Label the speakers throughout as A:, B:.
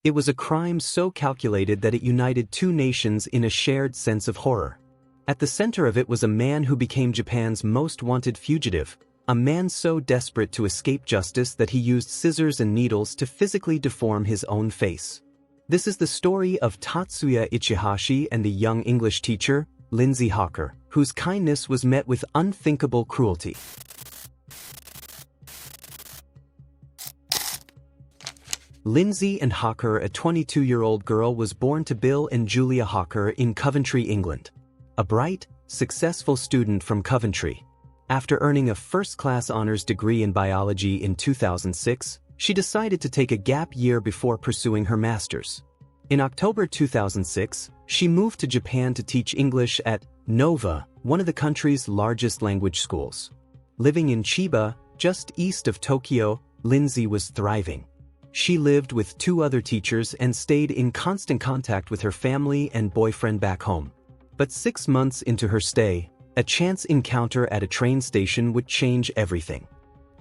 A: It was a crime so calculated that it united two nations in a shared sense of horror. At the center of it was a man who became Japan's most wanted fugitive, a man so desperate to escape justice that he used scissors and needles to physically deform his own face. This is the story of Tatsuya Ichihashi and the young English teacher, Lindsay Hawker, whose kindness was met with unthinkable cruelty. Lindsay and Hawker, a 22-year-old girl, was born to Bill and Julia Hawker in Coventry, England. A bright, successful student from Coventry. After earning a first-class honors degree in biology in 2006, she decided to take a gap year before pursuing her master's. In October 2006, she moved to Japan to teach English at Nova, one of the country's largest language schools. Living in Chiba, just east of Tokyo, Lindsay was thriving. She lived with two other teachers and stayed in constant contact with her family and boyfriend back home. But 6 months into her stay, a chance encounter at a train station would change everything.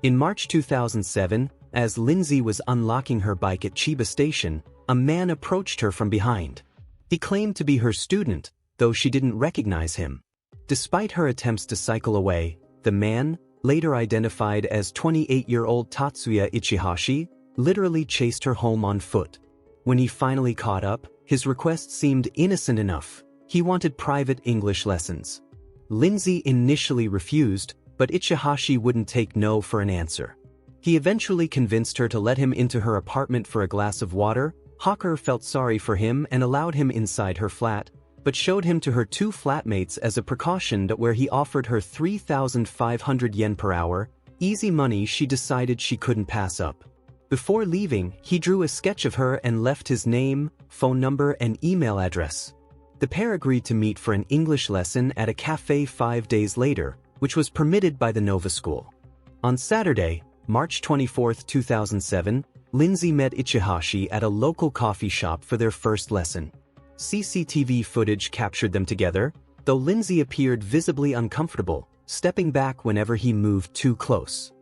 A: In March 2007, as Lindsay was unlocking her bike at Chiba Station, a man approached her from behind. He claimed to be her student, though she didn't recognize him. Despite her attempts to cycle away, the man, later identified as 28-year-old Tatsuya Ichihashi, literally chased her home on foot. When he finally caught up, his request seemed innocent enough. He wanted private English lessons. Lindsay initially refused, but Ichihashi wouldn't take no for an answer. He eventually convinced her to let him into her apartment for a glass of water. Hawker felt sorry for him and allowed him inside her flat, but showed him to her two flatmates as a precaution where he offered her 3,500 yen per hour, easy money she decided she couldn't pass up. Before leaving, he drew a sketch of her and left his name, phone number, and email address. The pair agreed to meet for an English lesson at a cafe 5 days later, which was permitted by the Nova School. On Saturday, March 24, 2007, Lindsay met Ichihashi at a local coffee shop for their first lesson. CCTV footage captured them together, though Lindsay appeared visibly uncomfortable, stepping back whenever he moved too close.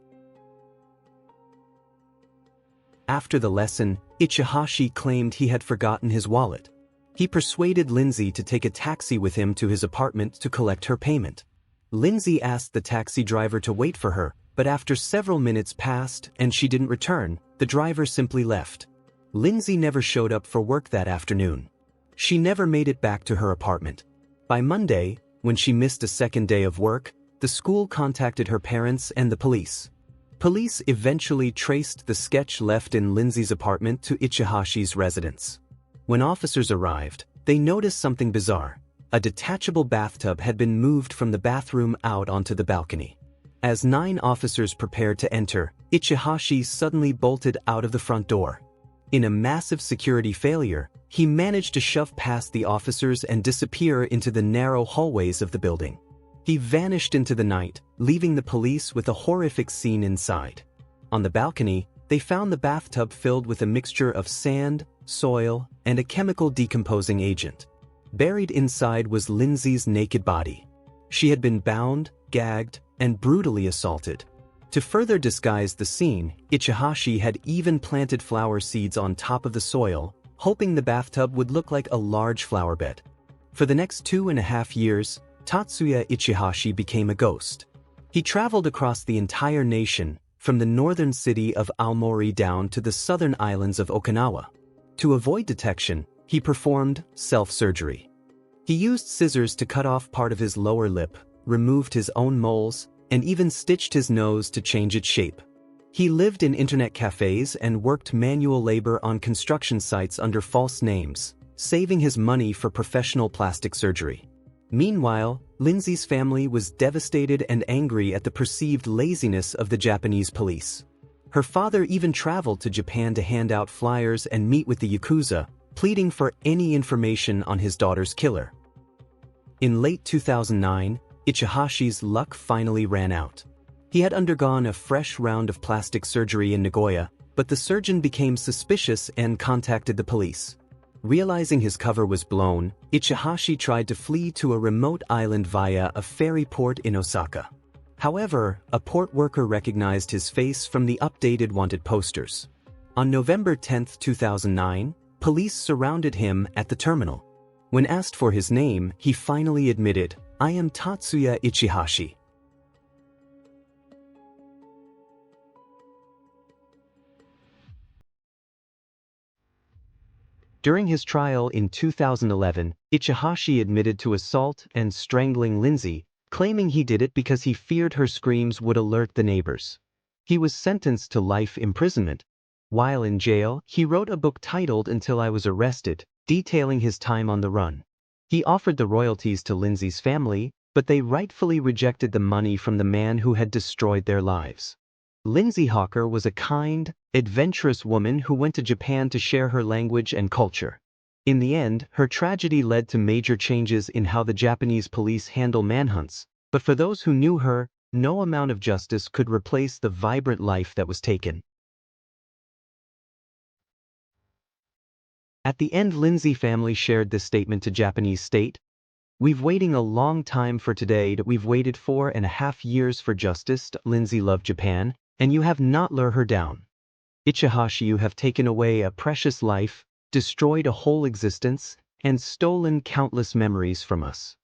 A: After the lesson, Ichihashi claimed he had forgotten his wallet. He persuaded Lindsay to take a taxi with him to his apartment to collect her payment. Lindsay asked the taxi driver to wait for her, but after several minutes passed and she didn't return, the driver simply left. Lindsay never showed up for work that afternoon. She never made it back to her apartment. By Monday, when she missed a second day of work, the school contacted her parents and the police. Police eventually traced the sketch left in Lindsay's apartment to Ichihashi's residence. When officers arrived, they noticed something bizarre. A detachable bathtub had been moved from the bathroom out onto the balcony. As 9 officers prepared to enter, Ichihashi suddenly bolted out of the front door. In a massive security failure, he managed to shove past the officers and disappear into the narrow hallways of the building. He vanished into the night, leaving the police with a horrific scene inside. On the balcony, they found the bathtub filled with a mixture of sand, soil, and a chemical decomposing agent. Buried inside was Lindsay's naked body. She had been bound, gagged, and brutally assaulted. To further disguise the scene, Ichihashi had even planted flower seeds on top of the soil, hoping the bathtub would look like a large flower bed. For the next 2.5 years, Tatsuya Ichihashi became a ghost. He traveled across the entire nation, from the northern city of Aomori down to the southern islands of Okinawa. To avoid detection, he performed self-surgery. He used scissors to cut off part of his lower lip, removed his own moles, and even stitched his nose to change its shape. He lived in internet cafes and worked manual labor on construction sites under false names, saving his money for professional plastic surgery. Meanwhile, Lindsay's family was devastated and angry at the perceived laziness of the Japanese police. Her father even traveled to Japan to hand out flyers and meet with the Yakuza, pleading for any information on his daughter's killer. In late 2009, Ichihashi's luck finally ran out. He had undergone a fresh round of plastic surgery in Nagoya, but the surgeon became suspicious and contacted the police. Realizing his cover was blown, Ichihashi tried to flee to a remote island via a ferry port in Osaka. However, a port worker recognized his face from the updated wanted posters. On November 10, 2009, Police surrounded him at the terminal. When asked for his name, he finally admitted, "I am Tatsuya Ichihashi." During his trial in 2011, Ichihashi admitted to assault and strangling Lindsay, claiming he did it because he feared her screams would alert the neighbors. He was sentenced to life imprisonment. While in jail, he wrote a book titled Until I Was Arrested, detailing his time on the run. He offered the royalties to Lindsay's family, but they rightfully rejected the money from the man who had destroyed their lives. Lindsay Hawker was a kind, adventurous woman who went to Japan to share her language and culture. In the end, her tragedy led to major changes in how the Japanese police handle manhunts, but for those who knew her, no amount of justice could replace the vibrant life that was taken. At the end, Lindsay family shared this statement to Japanese state. "We've waiting a long time for today. We've waited 4.5 years for justice. Lindsay loved Japan, and you have not lured her down. Ichihashi, you have taken away a precious life, destroyed a whole existence, and stolen countless memories from us.